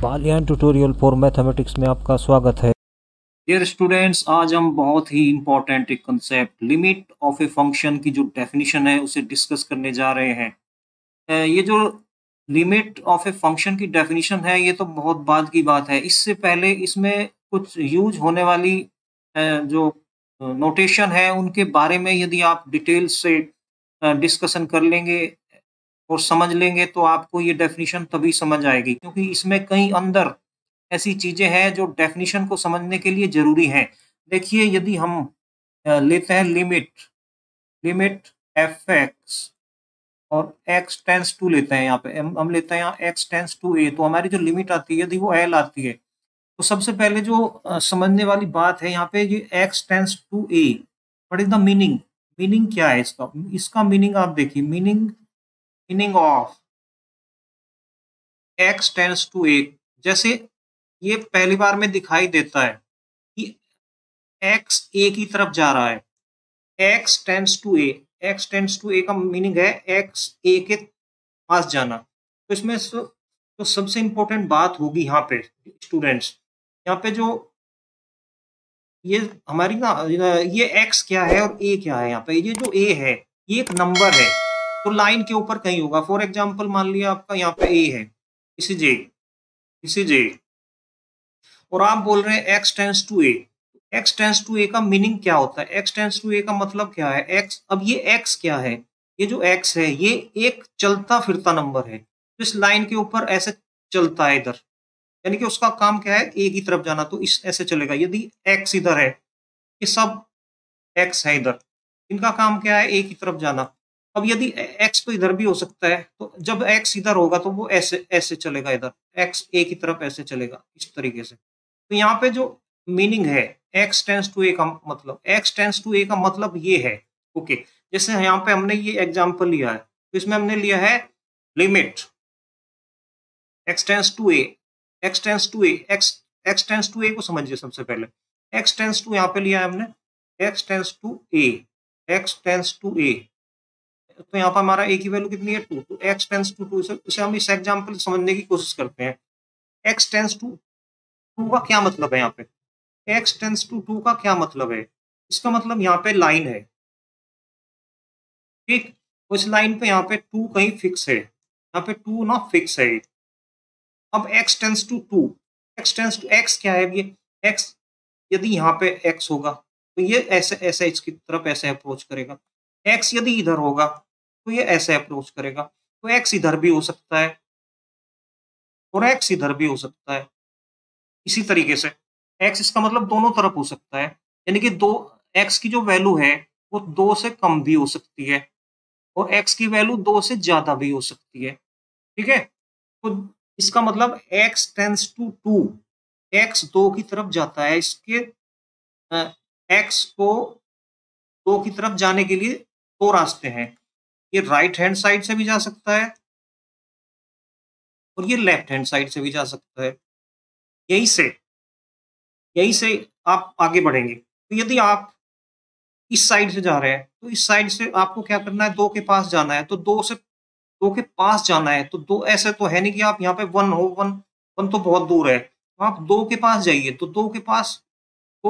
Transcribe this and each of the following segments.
Balyan tutorial for mathematics में आपका स्वागत है। डियर स्टूडेंट्स, आज हम बहुत ही इम्पोर्टेंट एक concept limit of a function की जो डेफिनेशन है उसे डिस्कस करने जा रहे हैं। ये जो लिमिट ऑफ ए फंक्शन की डेफिनेशन है ये तो बहुत बाद की बात है। इससे पहले इसमें कुछ यूज होने वाली जो नोटेशन है उनके बारे में यदि आप डिटेल से डिस्कशन कर लेंगे और समझ लेंगे तो आपको ये डेफिनेशन तभी समझ आएगी, क्योंकि इसमें कई अंदर ऐसी चीज़ें हैं जो डेफिनेशन को समझने के लिए ज़रूरी हैं। देखिए, यदि हम लेते हैं लिमिट लिमिट एफ एक्स और एक्स टेंस टू लेते हैं, यहाँ पे हम लेते हैं यहाँ एक्स टेंस टू ए, तो हमारी जो लिमिट आती है यदि वो एल आती है तो सबसे पहले जो समझने वाली बात है यहाँ पे, ये X tends to A, what is the meaning? Meaning क्या है इसका? इसका मीनिंग आप देखिए, meaning of X tends to A, जैसे ये पहली बार में दिखाई देता है कि एक्स ए की तरफ जा रहा है, X tends to A, X tends to A का मीनिंग है एक्स ए के पास जाना। तो इसमें तो सबसे इंपॉर्टेंट बात होगी यहाँ पे स्टूडेंट्स, यहाँ पे जो ये हमारी ना ये एक्स क्या है और ए क्या है, यहाँ पे ये जो ए है ये एक नंबर है, तो लाइन के ऊपर कहीं होगा। फॉर एग्जाम्पल मान लिया आपका यहाँ पे ए है, इसी जे और आप बोल रहे हैं X tends to A. X tends to A का मीनिंग क्या होता है? एक्स टेंस टू ए का मतलब क्या है? एक्स, अब ये एक्स क्या है? ये जो एक्स है ये एक चलता फिरता नंबर है, तो इस लाइन के ऊपर ऐसे चलता है इधर, यानी कि उसका काम क्या है? ए की तरफ जाना, तो इस ऐसे चलेगा। यदि एक्स इधर है, ये सब एक्स है इधर, इनका काम क्या है? ए की तरफ जाना। अब यदि एक्स तो इधर भी हो सकता है, तो जब एक्स इधर होगा तो वो ऐसे ऐसे चलेगा, इधर एक्स ए की तरफ ऐसे चलेगा, इस तरीके से। तो यहाँ पे जो मीनिंग है एक्स टेंस टू ए का मतलब, एक्स टेंस टू ए का मतलब ये है। ओके, जैसे यहाँ पे हमने ये एग्जांपल लिया है, तो इसमें हमने लिया है limit X tends to A, X tends to A, X tends to A को समझिए सबसे पहले। एक्स टेंस टू यहाँ पे लिया है हमने, X tends to A, X tends to A, तो यहाँ पर हमारा ए की वैल्यू कितनी है? 2, तो एक्स टेंस टू 2, इसे हम इस एग्जांपल समझने की कोशिश करते हैं। एक्स टेंस टू 2 का क्या मतलब है? यहाँ पे एक्स टेंस टू 2 का क्या मतलब है? इसका मतलब यहाँ पे लाइन है, ठीक, उस लाइन पे यहाँ पे 2 कहीं फिक्स है, यहाँ पे 2 ना फिक्स है। अब x tends to 2, x tends to x क्या है? ये एक्स, यदि यहाँ पे एक्स होगा तो ये ऐसे ऐसे इसकी तरफ ऐसे अप्रोच करेगा, एक्स यदि इधर होगा तो ये ऐसे अप्रोच करेगा, तो एक्स इधर भी हो सकता है और एक्स इधर भी हो सकता है। इसी तरीके से एक्स, इसका मतलब दोनों तरफ हो सकता है, यानी कि दो एक्स की जो वैल्यू है वो 2 से कम भी हो सकती है और एक्स की वैल्यू 2 से ज्यादा भी हो सकती है, ठीक है। तो इसका मतलब एक्स टेंस टू 2, एक्स 2 की तरफ जाता है, इसके एक्स को 2 की तरफ जाने के लिए 2 रास्ते हैं। ये राइट हैंड साइड से भी जा सकता है और ये लेफ्ट हैंड साइड से भी जा सकता है। यही से आप आगे बढ़ेंगे। तो यदि आप इस साइड से जा रहे हैं तो इस साइड से आपको क्या करना है? 2 के पास जाना है, तो 2 के पास जाना है, तो 2 ऐसे तो है नहीं कि आप यहाँ पे 1 हो, 1 तो बहुत दूर है, तो आप 2 के पास जाइए। तो 2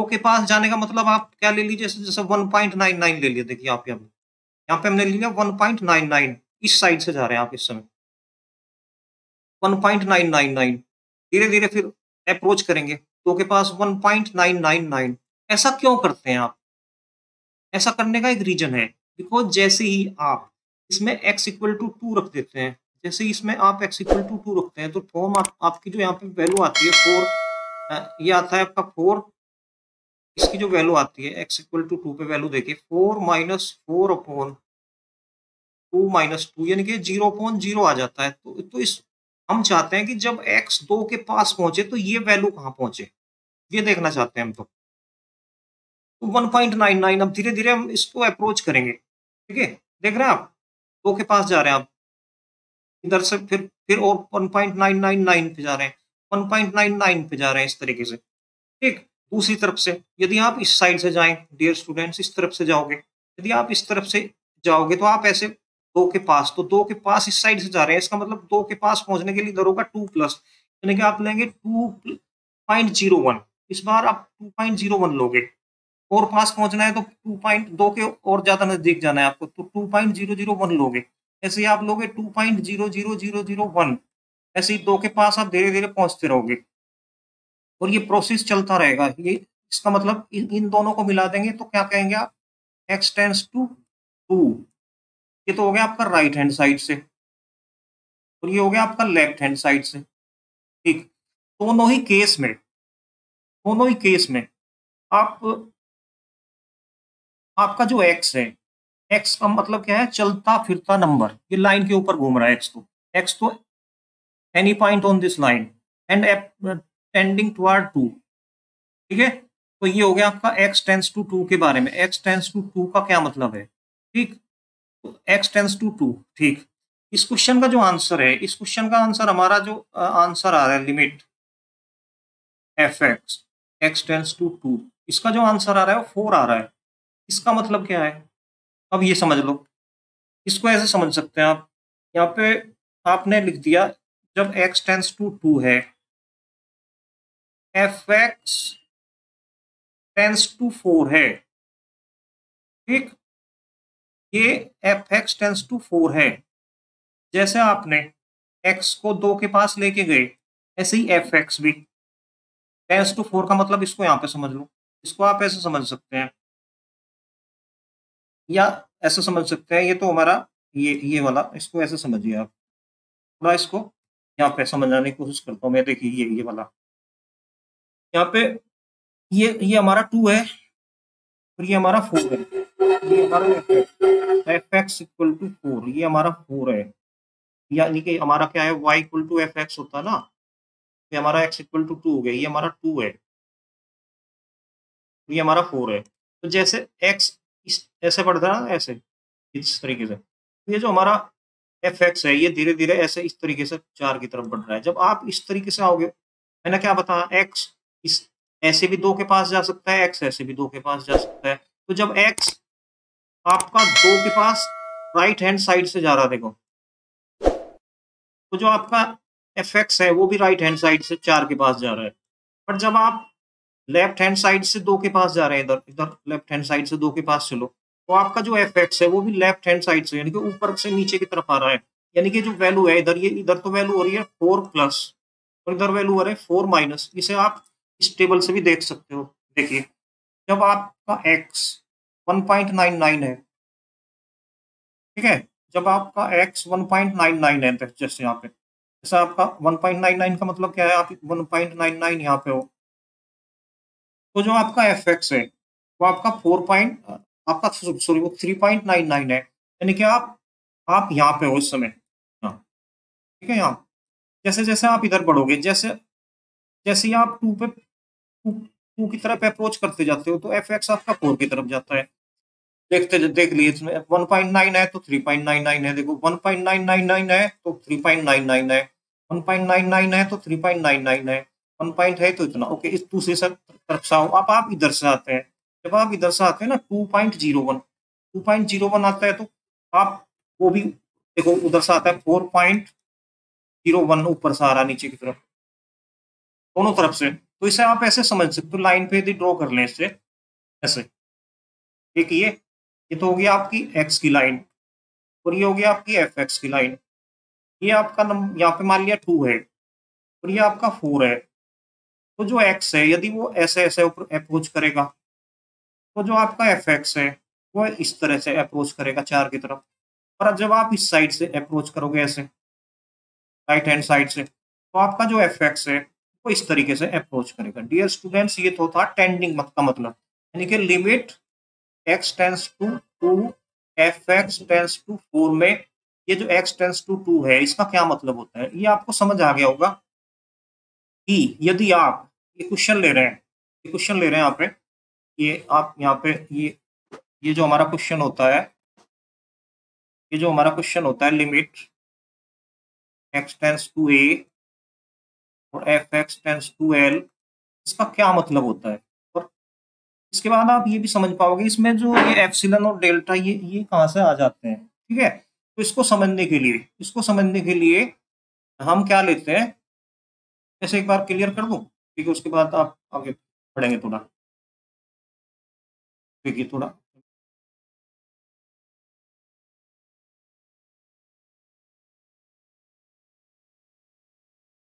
के पास जाने का मतलब आप क्या ले लीजिए? जैसे 1.99 ले लिया, देखिए आप यहाँ पे हमने ले लिया 1.99, इस साइड से जा रहे हैं आप इस समय 1.999, धीरे धीरे फिर अप्रोच करेंगे 2 के पास 1.999। ऐसा क्यों करते हैं आप? ऐसा करने का एक रीजन है, बिकॉज जैसे ही आप इसमें x इक्वल टू 2 रख देते हैं, जैसे ही इसमें आप x इक्वल टू 2 रखते हैं तो फॉर्म आपकी जो यहाँ पे वैल्यू आती है 4, ये आता है आपका 4, इसकी जो वैल्यू आती है x इक्वल टू 2 पे वैल्यू देखिए 4 माइनस 4 अपॉन 2 माइनस 2, यानी कि 0 अपॉन 0 आ जाता है। तो इस हम चाहते हैं कि जब x 2 के पास पहुंचे तो ये वैल्यू कहाँ पहुंचे, ये देखना चाहते हैं हम। तो 1.99, अब धीरे धीरे हम इसको अप्रोच करेंगे, ठीक है। देख रहे हैं आप 2 के पास जा रहे हैं, आप इधर से फिर और 1.999 पे जा रहे हैं, 1.99 पे जा रहे हैं, इस तरीके से, ठीक। दूसरी तरफ से यदि आप इस साइड से जाएं डियर स्टूडेंट्स, इस तरफ से जाओगे, यदि आप इस तरफ से जाओगे तो आप ऐसे 2 के पास, तो 2 के पास इस साइड से जा रहे हैं, इसका मतलब 2 के पास पहुंचने के लिए इधर होगा 2 प्लस, यानी कि आप लेंगे 2.01, इस बार आप 2.01 लोगे, और पास पहुंचना है तो 2.2 के और ज्यादा नजदीक जाना है आपको, तो 2.001 लोगे। ऐसे ही आप लोगे 2.00001, ऐसे ही 2 के पास आप धीरे धीरे पहुंचते रहोगे, और ये प्रोसेस चलता रहेगा। ये इसका मतलब इन दोनों को मिला देंगे तो क्या कहेंगे आप, x टेंस टू 2। ये तो हो गया आपका राइट हैंड साइड से, और ये हो गया आपका लेफ्ट हैंड साइड से। ठीक, दोनों ही केस में, दोनों ही केस में आप, आपका जो x है, x का मतलब क्या है, चलता फिरता नंबर, ये लाइन के ऊपर घूम रहा है x तो any point on this line and tending toward 2। ठीक है, तो ये हो गया आपका x टेंस टू 2 के बारे में। x टेंस टू 2 का क्या मतलब है, ठीक, तो x टेंस टू 2। ठीक, इस क्वेश्चन का जो आंसर है, इस क्वेश्चन का आंसर हमारा जो आंसर आ रहा है limit F x tends to 2, इसका जो आंसर आ रहा है वो 4 आ रहा है। इसका मतलब क्या है, अब ये समझ लो। इसको ऐसे समझ सकते हैं आप, यहाँ पे आपने लिख दिया जब x टेंस टू 2 है, एफ एक्स टेंस टू 4 है। ठीक, ये एफ एक्स टेंस टू 4 है। जैसे आपने x को 2 के पास लेके गए, ऐसे ही एफ एक्स भी टेंस टू 4 का मतलब इसको यहाँ पे समझ लो। इसको आप ऐसे समझ सकते हैं, या ऐसे समझ सकते हैं, ये तो हमारा ये वाला, इसको ऐसे समझिए आप। थोड़ा इसको यहाँ पे समझाने की कोशिश करता हूँ मैं। देखिए ये वाला, यहाँ पे ये हमारा 2 है, और ये हमारा 4 है। ये हमारा एफ एक्स इक्वल टू 4, ये हमारा 4 है। यानी कि हमारा क्या है, y equal to f x होता है ना, ये हमारा x इक्वल टू 2 हो गया, ये हमारा 2 है, ये हमारा 4 है। तो जैसे x इस ऐसे बढ़ता है ना, ऐसे इस तरीके से, तो ये जो हमारा एफ एक्स है, ये धीरे धीरे ऐसे इस तरीके से 4 की तरफ बढ़ रहा है। जब आप इस तरीके से आओगे, मैंने क्या बताया, x इस ऐसे भी 2 के पास जा सकता है, x ऐसे भी 2 के पास जा सकता है। तो जब x आपका 2 के पास राइट हैंड साइड से जा रहा है, देखो, तो जो आपका एफ एक्स है वो भी राइट हैंड साइड से 4 के पास जा रहा है। पर जब आप लेफ्ट हैंड साइड से 2 के पास जा रहे हैं, इधर इधर लेफ्ट हैंड साइड से 2 के पास चलो, तो आपका जो एफ एक्स है वो भी लेफ्ट हैंड साइड से, यानी कि ऊपर से नीचे की तरफ आ रहा है। यानी कि जो वैल्यू है इधर, ये इधर तो वैल्यू हो रही है 4 प्लस, और इधर वैल्यू हो रही है 4 माइनस। इसे आप इस टेबल से भी देख सकते हो। देखिए, जब आपका एक्स 1.99 है, ठीक है, जब आपका एक्स 1.99 है, जैसे यहाँ पे, जैसे आपका 1.99 का मतलब क्या है, आप 1.99 यहाँ पे हो, तो जो आपका एफ एक्स है वो आपका 4 पॉइंट, आपका सॉरी वो 3.99 है। यानी कि आप यहाँ पे हो इस समय, हाँ, ठीक है। यहाँ जैसे जैसे आप इधर बढ़ोगे, जैसे जैसे ही आप 2 पे 2 की तरफ अप्रोच करते जाते हो, तो एफ एक्स आपका 4 की तरफ जाता है। देख लिए इसमें 1.9 है तो 3.99 है, देखो 1.999 है तो 3.99 है, 1.99 है तो 3.99 है, 1 पॉइंट है तो इतना। ओके, इस दूसरी तरफ से आओ, अब आप इधर से आते हैं। जब आप इधर से आते हैं ना, 2.01 आता है, तो आप वो भी देखो उधर से आता है 4.01, ऊपर से आ रहा नीचे की तरफ, दोनों तरफ से। तो इसे आप ऐसे समझ सकते हो, लाइन पे यदि ड्रॉ कर लें इससे ऐसे, एक ये तो होगी आपकी एक्स की लाइन, और ये होगी आपकी एफ एक्स की लाइन। ये आपका नंबर यहाँ पे मान लिया 2 है, और ये आपका 4 है। तो जो एक्स है, यदि वो ऐसे ऐसे ऊपर अप्रोच करेगा, तो जो आपका एफ एक्स है वो इस तरह से अप्रोच करेगा 4 की तरफ। और जब आप इस साइड से अप्रोच करोगे ऐसे राइट हैंड साइड से, तो आपका जो एफ एक्स है वो इस तरीके से अप्रोच करेगा। डियर स्टूडेंट्स, ये तो था टेंडिंग का मतलब, यानी कि limit x tends to 2 f x tends to 4 में ये जो x टेंस टू 2 है, इसका क्या मतलब होता है, ये आपको समझ आ गया होगा। कि यदि आप ये क्वेश्चन ले रहे हैं, ये क्वेश्चन ले रहे हैं यहाँ पे, ये आप यहाँ पे ये जो हमारा क्वेश्चन होता है, ये जो हमारा क्वेश्चन होता है, limit x tends to a और f x tends to l, इसका क्या मतलब होता है। और इसके बाद आप ये भी समझ पाओगे, इसमें जो ये एप्सिलन और डेल्टा, ये कहाँ से आ जाते हैं। ठीक है, तो इसको समझने के लिए हम क्या लेते हैं, ऐसे एक बार क्लियर कर दूं, ठीक है, उसके बाद आप आगे बढ़ेंगे थोड़ा। देखिए थोड़ा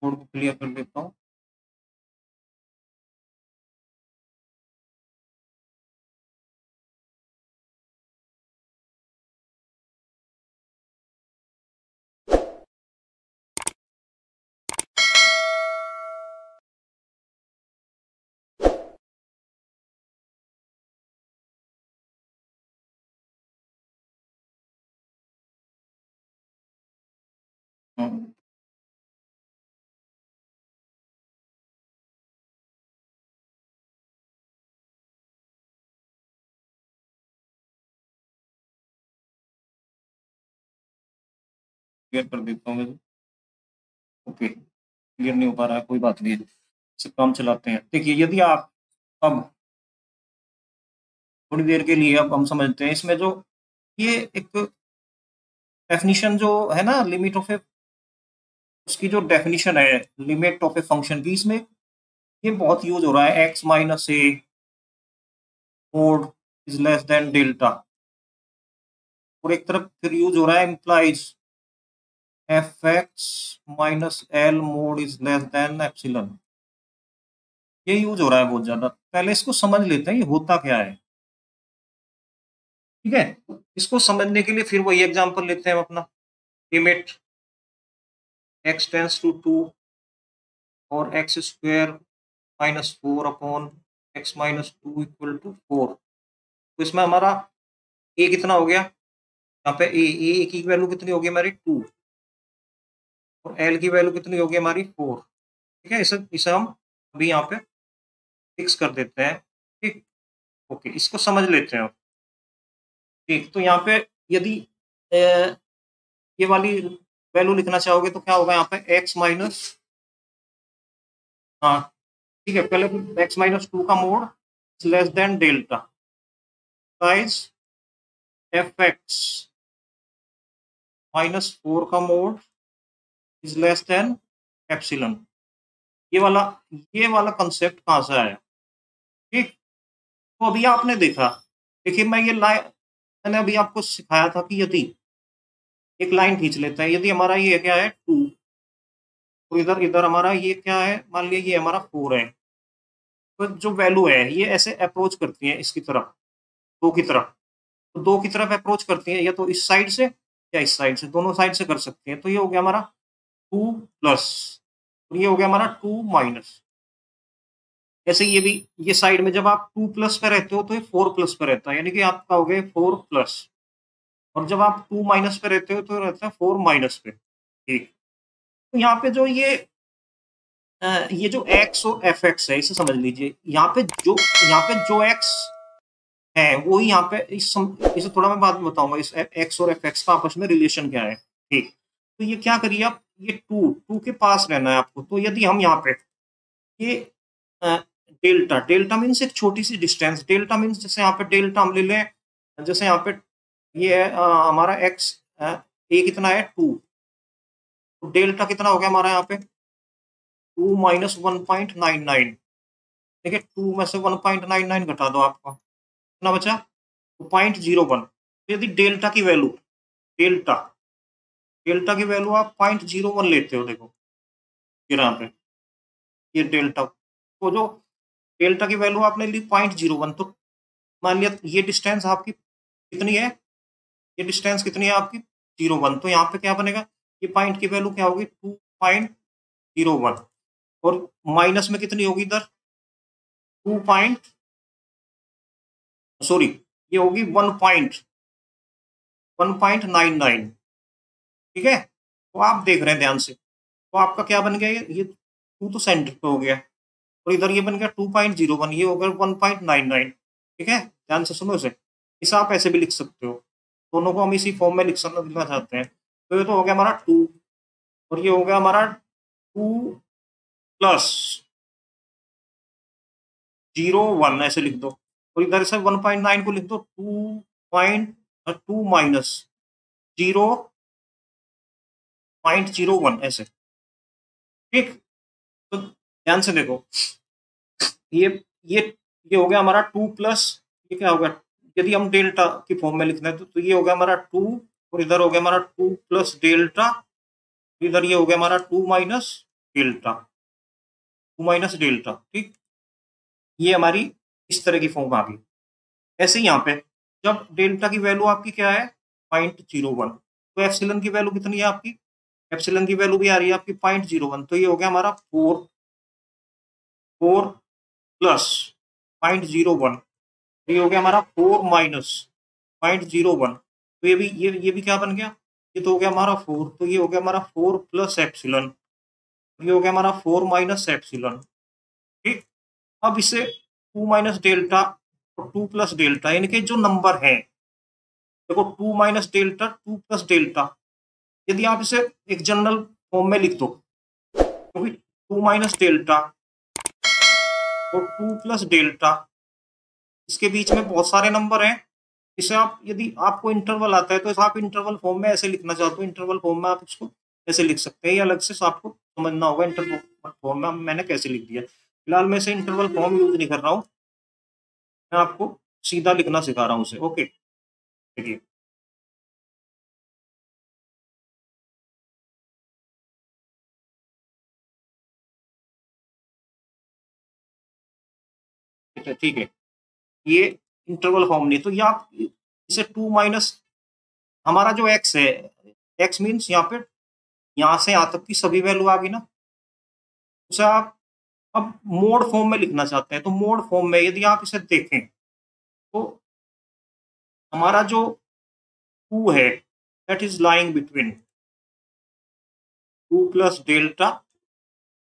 कोड को क्लियर कर देता हूँ। हम्म, क्लियर कर देता हूँ मैं। ओके, क्लियर नहीं हो पा रहा है, कोई बात नहीं है, इसे काम चलाते हैं। देखिए यदि आप अब थोड़ी देर के लिए अब हम समझते हैं इसमें जो ये एक डेफिनेशन जो है ना लिमिट ऑफ ए, उसकी जो डेफिनेशन है लिमिट ऑफ ए फंक्शन की, इसमें ये बहुत यूज हो रहा है, x minus A mode is less than delta, और एक तरफ फिर यूज हो रहा है implies F x minus L mode is less then epsilon. ये यूज हो रहा है बहुत ज्यादा। पहले इसको समझ लेते हैं ये होता क्या है, ठीक है। इसको समझने के लिए फिर वही एग्जांपल लेते हैं हम अपना, लिमिट एक्स टेंस टू 2 और x square minus 4 upon x minus 2 equal to 4। तो इसमें हमारा ए कितना हो गया, यहाँ पे ए की वैल्यू कितनी होगी हमारी 2, और एल की वैल्यू कितनी होगी हमारी 4। ठीक है, इसे इसे हम अभी यहाँ पे फिक्स कर देते हैं। ठीक, ओके, इसको समझ लेते हैं। ठीक, तो यहाँ पे यदि ये वाली वैल्यू लिखना चाहोगे तो क्या होगा यहाँ पे एक्स माइनस, हाँ ठीक है, पहले एक्स माइनस 2 का mode less than delta size F x minus 4 का mod is less then epsilon. ये वाला ये वाला कंसेप्ट कहाँ से आया? ठीक, तो अभी आपने देखा, देखिए मैं ये लाइन मैंने अभी आपको सिखाया था कि यदि एक लाइन खींच लेते हैं, यदि हमारा ये क्या है 2, तो इधर इधर हमारा ये क्या है, मान लिया ये हमारा 4 है, तो जो वैल्यू है ये ऐसे अप्रोच करती है इसकी तरफ, दो की तरफ, तो दो की तरफ अप्रोच करती है, या तो इस साइड से या इस साइड से, दोनों साइड से कर सकती है। तो ये हो गया हमारा 2 प्लस, और ये हो गया हमारा 2 माइनस। ऐसे ये भी, ये साइड में जब आप 2 प्लस पे रहते हो तो ये 4 प्लस पे रहता है, यानी कि आपका हो गया 4 प्लस, और जब आप 2 माइनस पे रहते हो तो रहता है 4 माइनस पे। ठीक, तो यहाँ पे जो ये जो एक्स और एफ एक्स है इसे समझ लीजिए, यहाँ पे जो एक्स है वो ही यहाँ पे इसे थोड़ा मैं बाद में बताऊंगा, इस एक्स और एफ एक्स का आपस में रिलेशन क्या है। ठीक, तो ये क्या करिए आप, ये टू टू के पास रहना है आपको। तो यदि हम यहाँ पे ये डेल्टा, डेल्टा मीन्स एक छोटी सी डिस्टेंस, डेल्टा मीन्स जैसे यहाँ पे डेल्टा हम ले लें, जैसे यहाँ पे ये है हमारा एक्स, ए कितना है 2, तो डेल्टा कितना हो गया हमारा यहाँ पे 2 माइनस 1.99। ठीक है, 2 में से 1.99 घटा दो, आपका कितना बचा, 0.01। यदि डेल्टा की वैल्यू, डेल्टा डेल्टा की वैल्यू आप 0.01 लेते हो, देखो ये यहाँ पे ये डेल्टा, तो जो डेल्टा की वैल्यू आपने ली 0.01, तो मान लिया ये डिस्टेंस आपकी कितनी है, ये डिस्टेंस कितनी है आपकी 0.1, तो यहाँ पे क्या बनेगा, ये पॉइंट की वैल्यू क्या होगी 2.01, और माइनस में कितनी होगी इधर 2 पॉइंट, सॉरी ये होगी 1.99। ठीक है, तो आप देख रहे हैं ध्यान से, तो आपका क्या बन गया, ये 2 तो सेंटर पे हो गया, और इधर ये बन गया 2.01, ये हो गया 1.99। ठीक है, ध्यान से सुनो इसे आप ऐसे भी लिख सकते हो, दोनों को हम इसी फॉर्म में लिखना चाहते हैं। तो ये तो हो गया हमारा 2, और ये हो गया हमारा 2 प्लस 0.1, ऐसे लिख दो, और इधर से 1.9 को लिख दो 2 माइनस 0.01 ऐसे। ठीक, तो ध्यान से देखो, ये ये ये हो गया हमारा 2 प्लस, ये क्या होगा, यदि हम डेल्टा की फॉर्म में लिखना है तो ये हो गया हमारा 2, और इधर हो गया हमारा 2 प्लस डेल्टा, इधर ये हो गया हमारा 2 माइनस डेल्टा, 2 माइनस डेल्टा। ठीक, ये हमारी इस तरह की फॉर्म आ गई। ऐसे ही यहाँ पे जब डेल्टा की वैल्यू आपकी क्या है 0.01, तो एप्सिलॉन की वैल्यू कितनी है आपकी, एप्सिलॉन की वैल्यू भी आ रही है आपकी 0.01, तो ये हो गया हमारा 4 प्लस 0.01, ये हो गया हमारा 4 माइनस 0.01, तो ये भी क्या बन गया, ये तो हो गया हमारा 4, तो ये हो गया हमारा 4 प्लस एप्सिलॉन, ये हो गया हमारा 4 माइनस एप्सिलॉन। ठीक, अब इसे 2 माइनस डेल्टा और 2 प्लस डेल्टा, यानी कि जो नंबर है, देखो 2 माइनस डेल्टा 2 प्लस डेल्टा, यदि आप इसे एक जनरल फॉर्म में लिख दो, क्योंकि 2 माइनस डेल्टा और 2 प्लस डेल्टा, इसके बीच में बहुत सारे नंबर हैं, इसे आप, यदि आपको इंटरवल आता है तो इसे आप इंटरवल फॉर्म में ऐसे लिखना चाहते हो, इंटरवल फॉर्म में आप इसको ऐसे लिख सकते हैं, या अलग से आपको समझना होगा इंटरवल फॉर्म में मैंने कैसे लिख दिया। फिलहाल मैं इसे इंटरवल फॉर्म यूज नहीं कर रहा हूँ, मैं आपको सीधा लिखना सिखा रहा हूँ उसे। ओके, देखिए, ठीक है, ठीक है, ये इंटरवल फॉर्म नहीं, तो ये आप इसे 2 माइनस, हमारा जो एक्स है, एक्स मीन्स यहाँ पे यहाँ से यहाँ तक की सभी वैल्यू आ गई ना, उसे आप अब मोड फॉर्म में लिखना चाहते हैं, तो मोड फॉर्म में यदि आप इसे देखें तो हमारा जो 2 है that is lying between 2 plus delta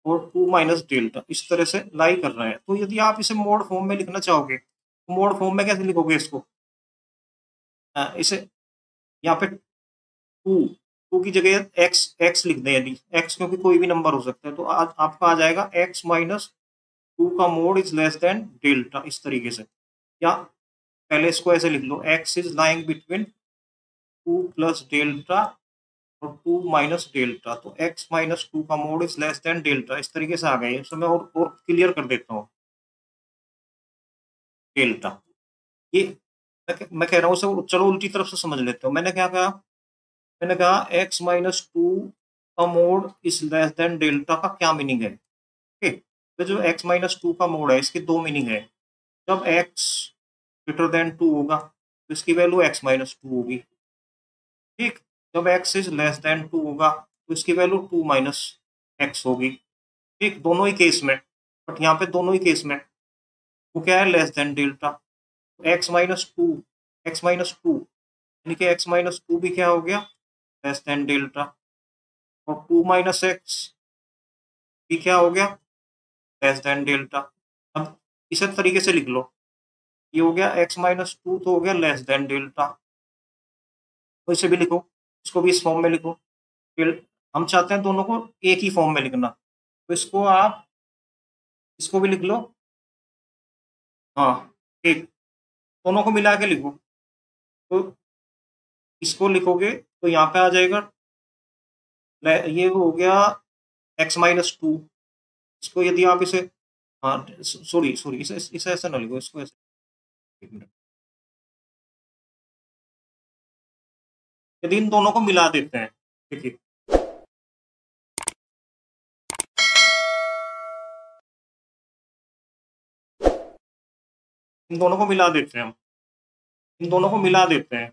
और 2 माइनस डेल्टा, इस तरह से लाई कर रहा है। तो यदि आप इसे मोड फॉर्म में लिखना चाहोगे तो मोड फॉर्म में कैसे लिखोगे इसको, इसे यहाँ पे 2 की जगह एक्स लिख दें, यदि एक्स, क्योंकि कोई भी नंबर हो सकता है, तो आज आपका आ जाएगा एक्स माइनस 2 का mod is less than delta, इस तरीके से। या पहले इसको ऐसे लिख लो, X is lying between 2 plus delta और 2 माइनस डेल्टा, तो एक्स माइनस 2 का mod is less than delta, इस तरीके से आ गए। इसको मैं और क्लियर कर देता हूँ, डेल्टा, ये मैं कह रहा हूँ उसे, चलो उल्टी तरफ से समझ लेते हो। मैंने क्या कहा, मैंने कहा एक्स माइनस 2 का mod is less than delta का क्या मीनिंग है। ठीक, तो जो एक्स माइनस 2 का मोड है इसकी दो मीनिंग है, जब एक्स ग्रेटर देन 2 होगा तो इसकी वैल्यू एक्स माइनस 2 होगी। ठीक, जब एक्स इज लेस देन 2 होगा तो इसकी वैल्यू 2 माइनस एक्स होगी। ठीक, दोनों ही केस में, बट यहाँ पे दोनों ही केस में वो क्या है, less than delta, x minus 2, x minus 2, यानी कि एक्स माइनस 2 भी क्या हो गया, लेस देन डेल्टा, और 2 माइनस एक्स भी क्या हो गया, लेस देन डेल्टा। अब इसी तरीके से लिख लो, ये हो गया एक्स माइनस 2 तो हो गया लेस देन डेल्टा, तो इसे भी लिखो, इसको भी इस फॉर्म में लिखो। फिर हम चाहते हैं दोनों को एक ही फॉर्म में लिखना, तो इसको आप इसको भी लिख लो, हाँ, एक, दोनों को मिला के लिखो, तो इसको लिखोगे तो यहाँ पे आ जाएगा, ये हो गया एक्स माइनस 2, इसको यदि आप इसे, हाँ सॉरी सॉरी, इसे ऐसे ना लिखो, इसको ऐसे, एक मिनट, यदि इन दोनों को मिला देते हैं, देखिए, इन दोनों को मिला देते हैं हम, इन दोनों को मिला देते हैं,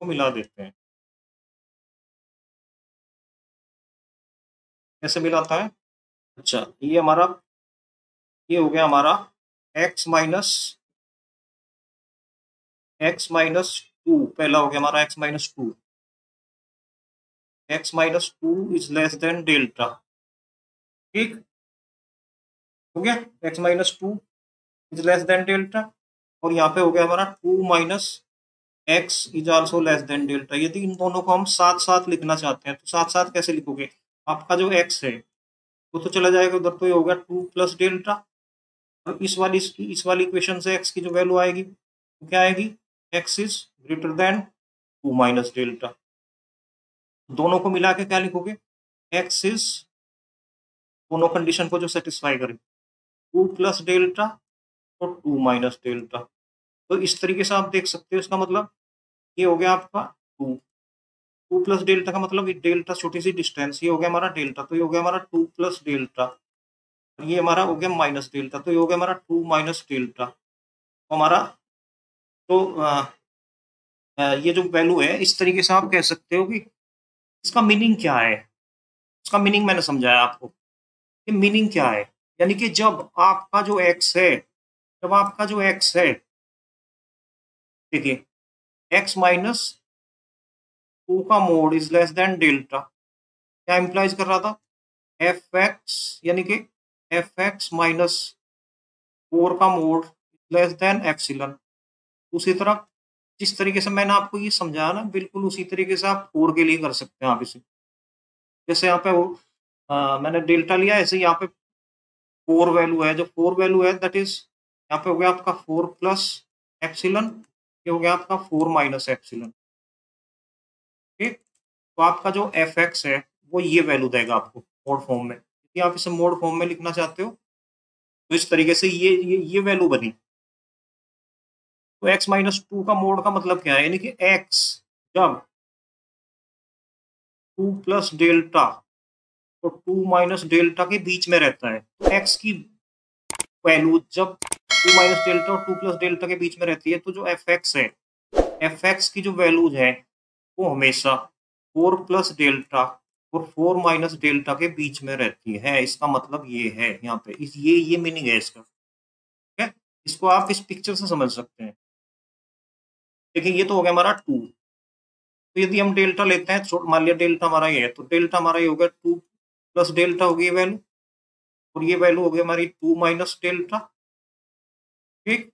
को मिला देते हैं, कैसे मिलाता है, अच्छा, ये हमारा, ये हो गया हमारा एक्स माइनस 2, पहला हो गया हमारा x minus 2, x minus 2 is less than delta. ठीक, हो गया, x minus 2 is less than delta, और यहाँ पे हो गया हमारा 2 minus x is also less than delta. यदि इन दोनों को हम साथ साथ लिखना चाहते हैं तो साथ साथ कैसे लिखोगे, आपका जो एक्स है वो तो चला जाएगा उधर, तो ये होगा 2 प्लस डेल्टा, और इस वाली इक्वेशन से एक्स की जो वैल्यू आएगी वो क्या आएगी, x is greater than 2 minus delta, दोनों को मिला के क्या लिखोगे, एक्स इज दोनों कंडीशन को जो सेटिस्फाई करे, 2 प्लस डेल्टा और 2 माइनस डेल्टा। तो इस तरीके से आप देख सकते हो, इसका मतलब ये हो गया आपका 2 प्लस डेल्टा का मतलब डेल्टा छोटी सी डिस्टेंस, ये हो गया हमारा डेल्टा, तो ये हो गया हमारा 2 प्लस डेल्टा, ये हमारा हो गया माइनस डेल्टा, तो ये हो गया हमारा 2 माइनस डेल्टा। तो हमारा तो ये जो वैल्यू है, इस तरीके से आप कह सकते हो कि इसका मीनिंग क्या है। इसका मीनिंग मैंने समझाया आपको कि मीनिंग क्या है, यानी कि जब आपका जो एक्स है, जब आपका जो एक्स है, देखिए एक्स माइनस 2 का mod is less than delta, क्या इम्प्लाइज कर रहा था, एफ एक्स, यानी कि एफ एक्स माइनस 4 का मोड लेस देन एप्सिलॉन। उसी तरह जिस तरीके से मैंने आपको ये समझाया ना, बिल्कुल उसी तरीके से आप 4 के लिए कर सकते हैं आप इसे। जैसे यहाँ पे वो मैंने डेल्टा लिया, ऐसे यहाँ पे 4 वैल्यू है, जो 4 वैल्यू है दैट इज यहाँ पे हो गया आपका 4 प्लस एप्सिलॉन, ये हो गया आपका 4 माइनस एप्सिलॉन। ठीक, तो आपका जो एफ एक्स है वो ये वैल्यू देगा आपको मोड फॉर्म में। यदि आप इसे मोड फॉर्म में लिखना चाहते हो तो इस तरीके से ये वैल्यू बनी। तो एक्स माइनस 2 का मोड का मतलब क्या है, यानी कि एक्स जब 2 प्लस डेल्टा और 2 माइनस डेल्टा के बीच में रहता है, तो एक्स की वैल्यू जब 2 माइनस डेल्टा और 2 प्लस डेल्टा के बीच में रहती है, तो जो एफ एक्स है, एफ एक्स की जो वैल्यूज है वो हमेशा 4 प्लस डेल्टा और 4 माइनस डेल्टा के बीच में रहती है। इसका मतलब ये है यहाँ पे ये मीनिंग है इसका। ठीक है, इसको आप इस पिक्चर से समझ सकते हैं। देखिए ये तो हो गया हमारा 2, तो यदि हम डेल्टा लेते हैं, मान लिया डेल्टा हमारा ये है, तो डेल्टा हमारा ये हो गया 2 प्लस डेल्टा होगी ये वैल्यू, और ये वैल्यू हो गई हमारी 2 माइनस डेल्टा। ठीक,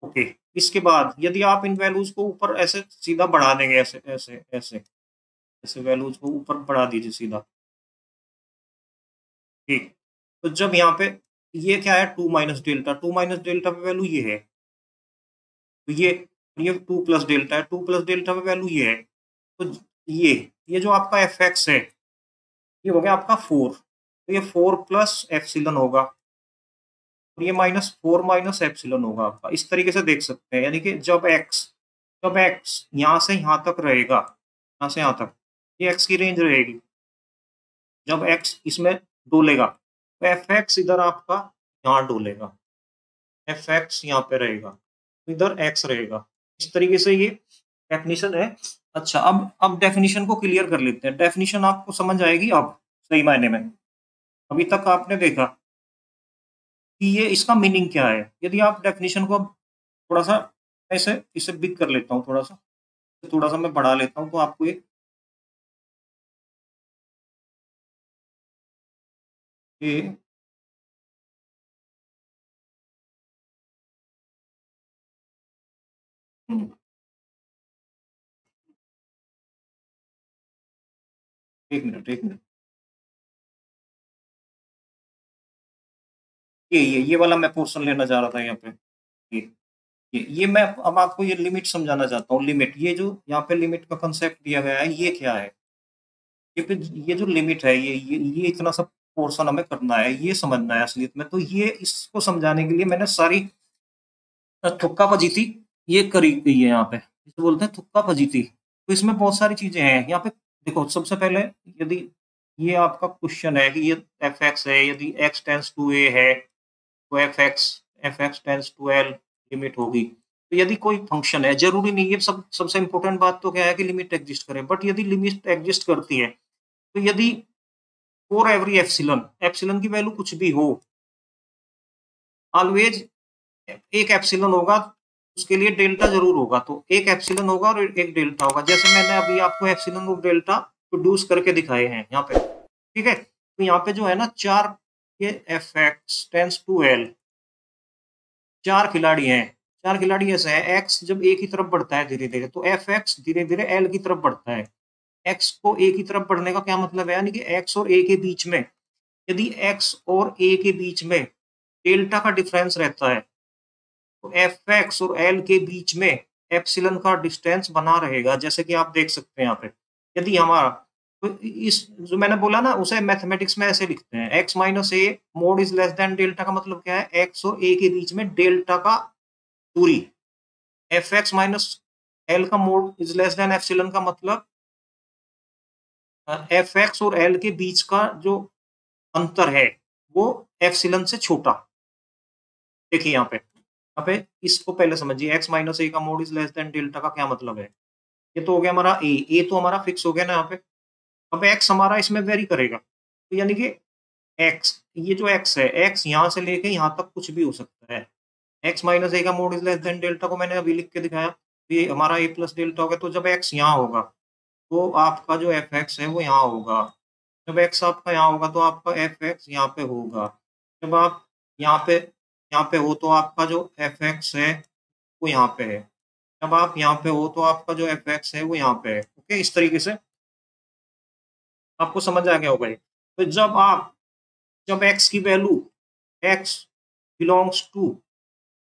ओके। इसके बाद यदि आप इन वैल्यूज को ऊपर ऐसे सीधा बढ़ा देंगे, ऐसे ऐसे ऐसे ऐसे वैल्यूज को ऊपर बढ़ा दीजिए सीधा। ठीक, तो जब यहाँ पे ये क्या है, 2 माइनस डेल्टा, 2 माइनस डेल्टा पे वैल्यू ये है, तो ये 2 प्लस डेल्टा है, 2 प्लस डेल्टा पे वैल्यू ये है, तो ये जो आपका एफ एक्स है ये हो गया आपका 4, तो ये 4 प्लस एप्सिलॉन होगा, और ये माइनस 4 माइनस एप्सिलॉन होगा आपका। इस तरीके से देख सकते हैं, यानी कि जब एक्स यहाँ से यहाँ तक रहेगा, यहाँ से यहाँ तक ये एक्स की रेंज रहेगी, जब एक्स इसमें डोलेगा तो एफ एक्स इधर आपका यहाँ डोलेगा, एफ एक्स यहाँ पे रहेगा, तो इधर एक्स रहेगा। इस तरीके से ये डेफिनेशन है। अच्छा, अब डेफिनेशन को क्लियर कर लेते हैं। डेफिनेशन आपको समझ आएगी अब सही मायने में। अभी तक आपने देखा कि ये इसका मीनिंग क्या है। यदि आप डेफिनेशन को अब थोड़ा सा ऐसे इसे बिग कर लेता हूँ, थोड़ा सा मैं बढ़ा लेता हूँ, तो आपको ये हम्म, एक मिनट, ये वाला मैं पोर्शन लेना चाह रहा था यहाँ पे। ये ये मैं अब आपको ये लिमिट समझाना चाहता हूँ। लिमिट, ये जो यहाँ पे लिमिट का कंसेप्ट दिया गया है, ये क्या है, ये जो लिमिट है, ये इतना सब पोर्शन हमें करना है, ये समझना है असलियत में। तो ये इसको समझाने के लिए मैंने सारी थुक्का फजीती ये करी गई है यहाँ पे, इसे बोलते हैं थुक्का फजीती। तो इसमें बहुत सारी चीजें हैं यहाँ पे। देखो सबसे पहले, यदि ये आपका क्वेश्चन है कि ये एफ एक्स है, यदि एक्स टेंस टू ए है तो f x tends to l limit होगी। तो यदि कोई फंक्शन है, जरूरी नहीं है, सबसे इंपॉर्टेंट बात तो क्या है कि लिमिट एग्जिस्ट करे, बट यदि लिमिट एग्जिस्ट करती है, तो यदि फॉर एवरी एप्सिलॉन, एप्सिलॉन की वैल्यू कुछ भी हो, ऑलवेज एक एप्सिलॉन होगा, उसके लिए डेल्टा जरूर होगा। तो एक एप्सिलॉन होगा और एक डेल्टा होगा, जैसे मैंने अभी आपको एप्सिलॉन और डेल्टा प्रोड्यूस करके दिखाए हैं यहाँ पे। ठीक है, तो यहाँ पे जो है ना, चार ये f x tends to l, चार खिलाड़ी हैं। चार खिलाड़ी ऐसे हैं, एक्स जब ए की तरफ बढ़ता है धीरे धीरे, तो एफ एक्स धीरे धीरे एल की तरफ बढ़ता है। एक्स को ए की तरफ बढ़ने का क्या मतलब है, यानी कि एक्स और ए के बीच में, यदि एक्स और ए के बीच में डेल्टा का डिफरेंस रहता है, तो एफ एक्स और एल के बीच में एप्सिलॉन का डिस्टेंस बना रहेगा। जैसे कि आप देख सकते हैं यहाँ पे, यदि हमारा तो इस जो मैंने बोला ना उसे मैथमेटिक्स में ऐसे लिखते हैं, x minus A mode is less than delta का मतलब क्या है, एक्स और ए के बीच में डेल्टा का दूरी। एफ एक्स माइनस एल का mod is less then epsilon का मतलब एफ एक्स और एल के बीच का जो अंतर है वो एप्सिलॉन से छोटा। देखिए यहाँ पे इसको पहले समझिए, एक्स माइनस ए का mod is less than delta का क्या मतलब है। ये तो हो गया हमारा ए तो हमारा फिक्स हो गया ना यहाँ पे। अब एक्स हमारा इसमें वेरी करेगा, तो यानी कि एक्स, ये जो एक्स है, एक्स यहाँ से लेके यहाँ तक कुछ भी हो सकता है। एक्स माइनस ए का mod is less than delta को मैंने अभी लिख के दिखाया, ये हमारा ए प्लस डेल्टा हो गया। तो जब एक्स यहाँ होगा तो आपका जो एफ एक्स है वो यहाँ होगा। जब एक्स आपका यहाँ होगा तो आपका एफ एक्स यहाँ पे होगा। जब आप यहाँ पे हो तो आपका जो एफ एक्स है वो यहाँ पे है। जब आप यहाँ पे हो तो आपका जो एफ एक्स है वो यहाँ पे है। ओके, इस तरीके से आपको समझ आ गया होगा ये। तो जब एक्स की वैल्यू एक्स बिलोंग्स टू,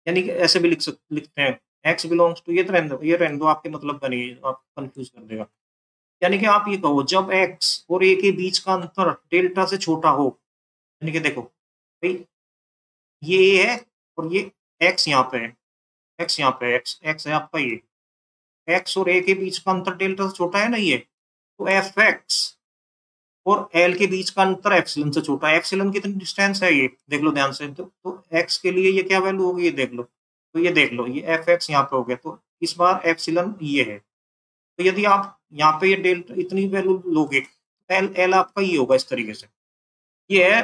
यानी कि ऐसे भी लिखते हैं एक्स बिलोंग्स टू, ये रहने दो, आपके मतलब का नहीं है, आप कंफ्यूज कर देगा। यानी कि आप ये कहो जब एक्स और ए के बीच का अंतर डेल्टा से छोटा हो, यानी कि देखो भाई ये ए है और ये एक्स यहाँ पे है, एक्स यहाँ पे एक्स एक्स है आपका, ये एक्स और ए के बीच का अंतर डेल्टा से छोटा है ना ये, तो एफ एक्स और एल के बीच का अंतर एप्सिलॉन से छोटा है। एप्सिलॉन कितनी डिस्टेंस है ये देख लो ध्यान से। तो एक्स के लिए ये क्या वैल्यू होगी ये देख लो, तो ये देख लो ये एफ एक्स यहाँ पे हो गया, तो इस बार एप्सिलॉन ये है। तो यदि आप यहाँ पे ये डेल्टा इतनी वैल्यू लोगे, एल एल आपका ये होगा इस तरीके से। ये है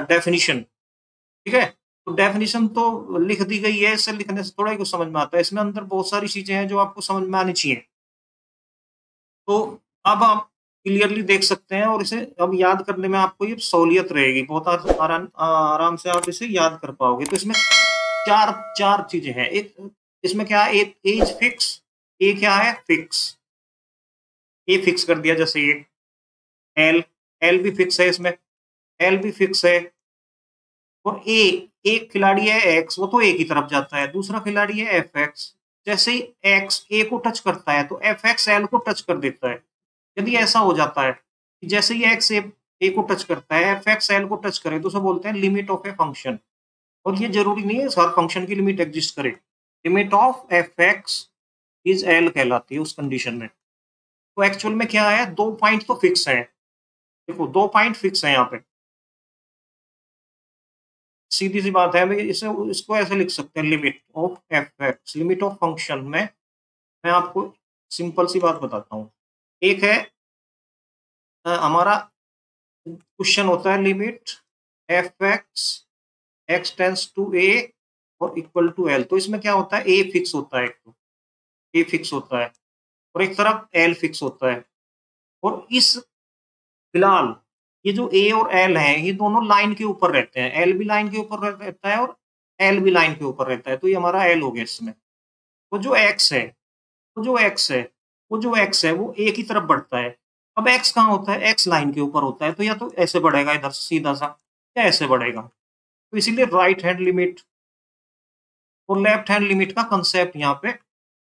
डेफिनिशन, ठीक है। तो डेफिनेशन तो लिख दी गई है, इसे लिखने से थोड़ा ही कुछ समझ में आता है, इसमें अंदर बहुत सारी चीजें हैं जो आपको समझ में आनी चाहिए। तो अब आप क्लियरली देख सकते हैं और इसे अब याद करने में आपको ये सहूलियत रहेगी, बहुत आराम से आप इसे याद कर पाओगे। तो इसमें चार चार चीजें हैं। एक इसमें क्या है, एक एज फिक्स, ए क्या है फिक्स, ए फिक्स कर दिया। जैसे ये एल, एल भी फिक्स है इसमें, एल भी फिक्स है। और ए, एक खिलाड़ी है एक्स, वो तो ए की तरफ जाता है, दूसरा खिलाड़ी है एफ एक्स। जैसे ही एक्स ए को टच करता है तो एफ एक्स एल को टच कर देता है। यदि ऐसा हो जाता है कि जैसे ही एक्स ए को टच करता है एफ एक्स एल को टच करे, तो उसे बोलते हैं लिमिट ऑफ ए फंक्शन। और ये जरूरी नहीं है हर फंक्शन की लिमिट एग्जिस्ट करे, limit of F x is L कहलाती है उस कंडीशन में। तो एक्चुअल में क्या है, दो पॉइंट तो फिक्स है। देखो दो पॉइंट फिक्स है यहाँ पे, सीधी सी बात है। इसे इसको ऐसे लिख सकते हैं, limit of F x, limit of function में मैं आपको सिंपल सी बात बताता हूँ। एक है हमारा क्वेश्चन होता है limit F X X tends to A और इक्वल टू एल। तो इसमें क्या होता है, ए फिक्स होता है, एक तो ए फिक्स होता है और एक तरफ एल फिक्स होता है। और इस फिलहाल ये जो ए और एल है ये दोनों लाइन के ऊपर रहते हैं, एल भी लाइन के ऊपर रहता है और एल भी लाइन के ऊपर रहता है। तो ये हमारा एल हो गया इसमें। तो जो एक्स है वो जो एक्स है वो जो एक्स है वो ए की तरफ बढ़ता है। अब एक्स कहाँ होता है, एक्स लाइन के ऊपर होता है, तो या तो ऐसे बढ़ेगा इधर सीधा सा, या ऐसे बढ़ेगा। तो इसीलिए राइट हैंड लिमिट और लेफ्ट हैंड लिमिट का कंसेप्ट यहाँ पे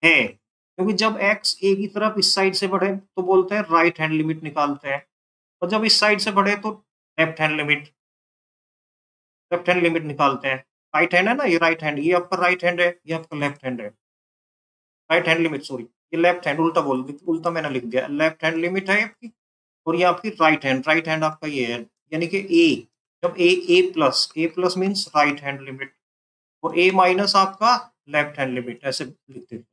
है। क्योंकि जब एक्स ए की तरफ इस साइड से बढ़े तो बोलते हैं राइट हैंड लिमिट निकालते हैं, और जब इस साइड से बढ़े तो लेफ्ट हैंड लिमिट निकालते हैं। राइट हैंड है ना, ये राइट हैंड, ये आपका राइट हैंड है, ये आपका लेफ्ट हैंड है। राइट हैंड लिमिट सॉरी, ये लेफ्ट हैंड, उल्टा मैंने लिख दिया, लेफ्ट हैंड लिमिट है आपकी, और ये आपकी राइट हैंड आपका ये है। यानी कि ए, जब A plus means right hand limit और ए माइनस आपका लेफ्ट हैंड लिमिट, ऐसे लिखते हैं।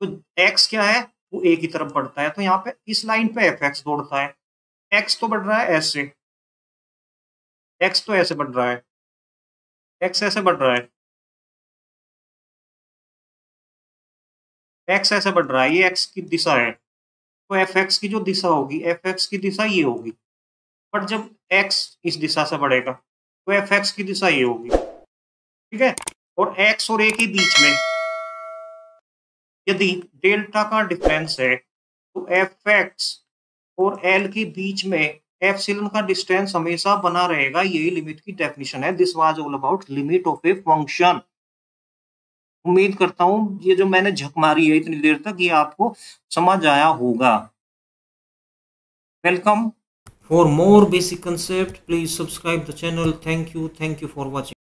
तो एक्स क्या है, वो ए की तरफ बढ़ता है, तो यहाँ पे इस लाइन पे एफ एक्स दौड़ता है। एक्स तो बढ़ रहा है ऐसे, एक्स तो ऐसे बढ़ रहा है, एक्स ऐसे बढ़ रहा है, एक्स ऐसे बढ़ रहा है, ये एक्स की दिशा है। तो एफ एक्स की जो दिशा होगी, एफ एक्स की दिशा ये होगी। बट जब एक्स इस दिशा से बढ़ेगा तो एफ एक्स की दिशा ये होगी, ठीक है। और एक्स और ए के बीच में यदि डेल्टा का डिफरेंस है तो एफ एक्स और एल के बीच में एप्सिलॉन का डिस्टेंस हमेशा बना रहेगा। यही लिमिट की डेफिनेशन है। This was all about limit of a function. उम्मीद करता हूँ ये जो मैंने झक मारी है इतनी देर तक, ये आपको समझ आया होगा। Welcome. For more basic concept, please subscribe the channel. Thank you for watching.